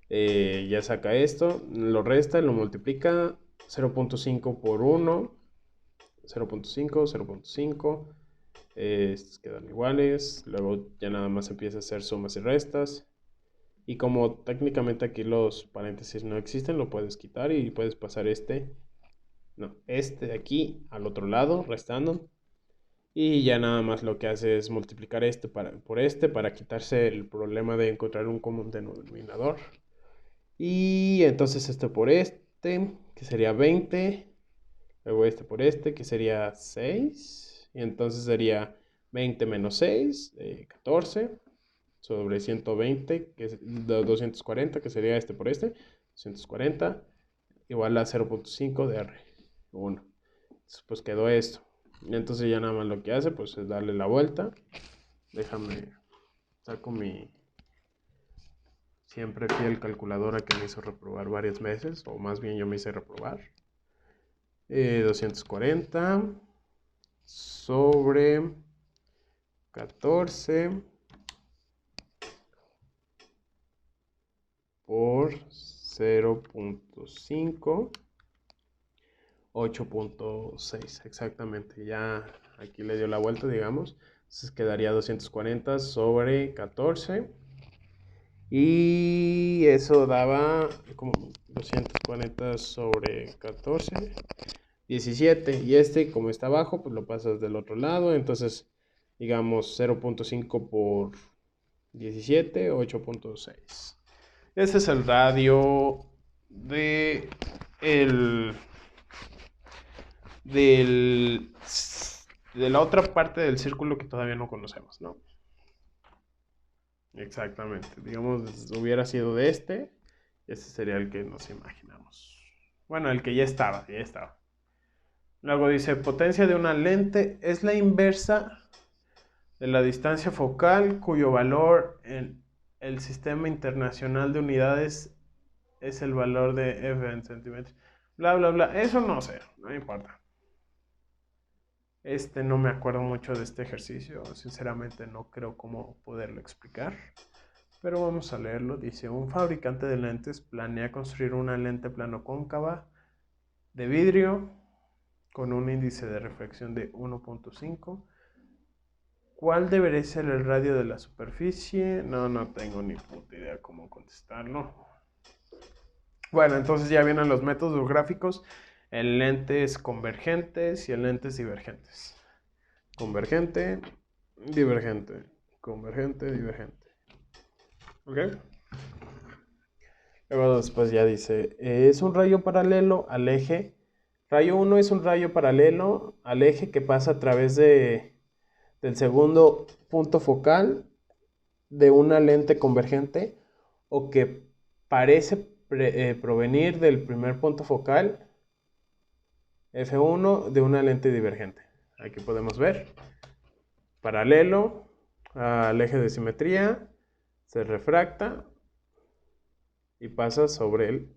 ya saca esto, lo resta, lo multiplica 0.5 por 1, 0.5, 0.5, estos quedan iguales, luego ya nada más empieza a hacer sumas y restas. Y como técnicamente aquí los paréntesis no existen, lo puedes quitar y puedes pasar este de aquí al otro lado, restando. Y ya nada más lo que hace es multiplicar por este para quitarse el problema de encontrar un común denominador. Y entonces esto por este, que sería 20. Luego este por este, que sería 6. Y entonces sería 20 menos 6, 14. Sobre 120, que es 240, que sería este por este. 240 igual a 0.5 de R1. Pues quedó esto. Y entonces ya nada más lo que hace pues es darle la vuelta. Déjame, saco mi siempre fiel calculadora que me hizo reprobar varias veces, o más bien yo me hice reprobar. 240 sobre 14 por 0.5, 8.6 exactamente. Ya aquí le dio la vuelta, digamos. Entonces quedaría 240 sobre 14. Y eso daba como 240 sobre 14, 17. Y este, como está abajo, pues lo pasas del otro lado. Entonces, digamos 0.5 por 17, 8.6. Ese es el radio de el, del, de la otra parte del círculo que todavía no conocemos, ¿no? Exactamente. Digamos, hubiera sido de este. Este sería el que nos imaginamos. Bueno, el que ya estaba, ya estaba. Luego dice, potencia de una lente es la inversa de la distancia focal cuyo valor en el Sistema Internacional de Unidades es el valor de F en centímetros. Bla, bla, bla. Eso no sé, no me importa. No me acuerdo mucho de este ejercicio. Sinceramente no creo cómo poderlo explicar. Pero vamos a leerlo. Dice, un fabricante de lentes planea construir una lente plano cóncava de vidrio con un índice de reflexión de 1.5. ¿Cuál debería ser el radio de la superficie? No tengo ni puta idea cómo contestarlo. Bueno, entonces ya vienen los métodos gráficos en lentes convergentes y en lentes divergentes. Convergente, divergente, convergente, divergente. ¿Ok? Luego después ya dice, es un rayo paralelo al eje. Rayo 1 es un rayo paralelo al eje que pasa a través del segundo punto focal de una lente convergente o que parece provenir del primer punto focal F1 de una lente divergente. Aquí podemos ver, paralelo al eje de simetría, se refracta y pasa sobre el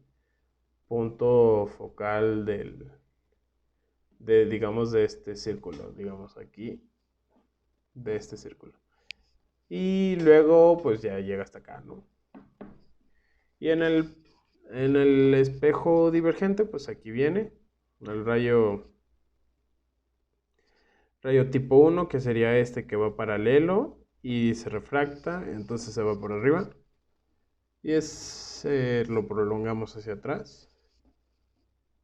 punto focal digamos, de este círculo, digamos aquí, de este círculo. Y luego, pues ya llega hasta acá, ¿no? Y En el espejo divergente, pues aquí viene el rayo tipo 1, que sería este que va paralelo y se refracta, entonces se va por arriba. Y lo prolongamos hacia atrás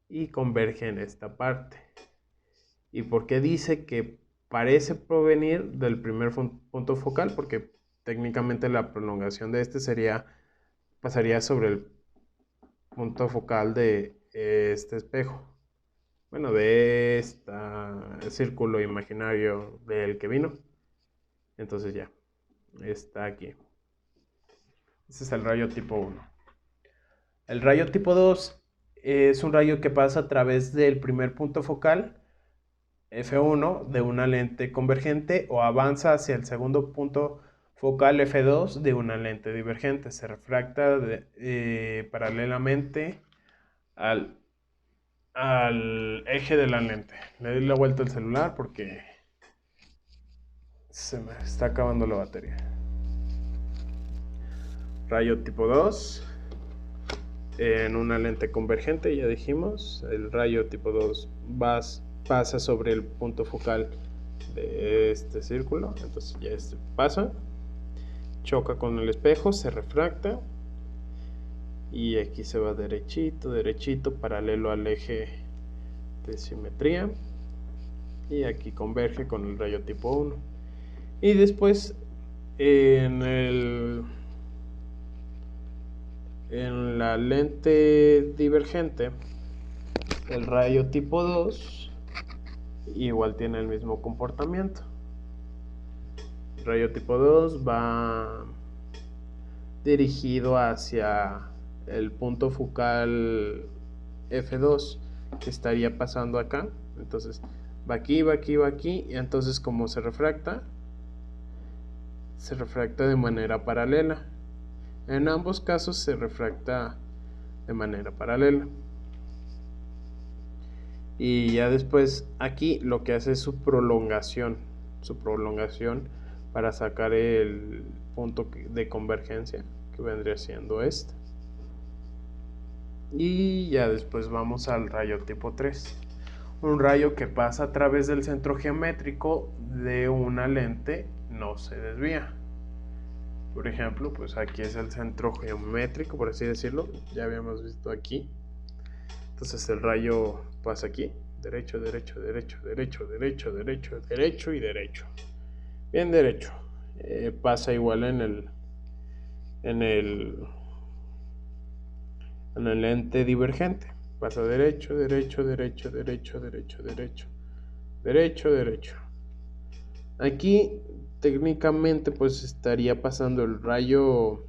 y converge en esta parte. ¿Y por qué dice que parece provenir del primer punto focal? Porque técnicamente la prolongación de este pasaría sobre el punto focal de este espejo. Bueno, de este círculo imaginario del que vino. Entonces ya, está aquí. Ese es el rayo tipo 1. El rayo tipo 2 es un rayo que pasa a través del primer punto focal F1 de una lente convergente o avanza hacia el segundo punto focal F2 de una lente divergente. Se refracta paralelamente al eje de la lente. Le doy la vuelta al celular porque se me está acabando la batería. Rayo tipo 2 en una lente convergente, ya dijimos. El rayo tipo 2 pasa sobre el punto focal de este círculo, entonces ya este pasa, choca con el espejo, se refracta y aquí se va derechito, derechito, paralelo al eje de simetría, y aquí converge con el rayo tipo 1. Y después en la lente divergente, el rayo tipo 2 igual tiene el mismo comportamiento. El rayo tipo 2 va dirigido hacia el punto focal F2 que estaría pasando acá. Entonces va aquí, va aquí, va aquí, y entonces como se refracta de manera paralela. En ambos casos se refracta de manera paralela. Y ya después aquí lo que hace es su prolongación para sacar el punto de convergencia, que vendría siendo este. Y ya después vamos al rayo tipo 3. Un rayo que pasa a través del centro geométrico de una lente, no se desvía. Por ejemplo, pues aquí es el centro geométrico, por así decirlo. Ya habíamos visto aquí. Entonces el rayo pasa aquí. Derecho, derecho, derecho, derecho, derecho, derecho, derecho y derecho. Bien derecho. Pasa igual en el lente divergente. Pasa derecho, derecho, derecho, derecho, derecho, derecho, derecho, derecho. Aquí técnicamente pues estaría pasando el rayo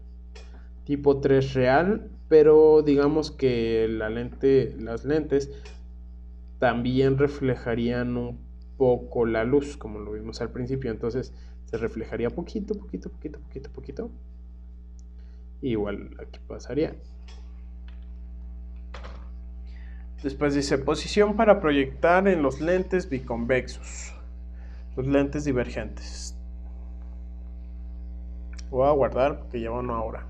tipo 3 real, pero digamos que las lentes también reflejarían un poco la luz, como lo vimos al principio, entonces se reflejaría poquito, poquito, poquito, poquito, poquito. Igual aquí pasaría. Después dice posición para proyectar en los lentes biconvexos, los lentes divergentes. Voy a guardar porque lleva 1 hora.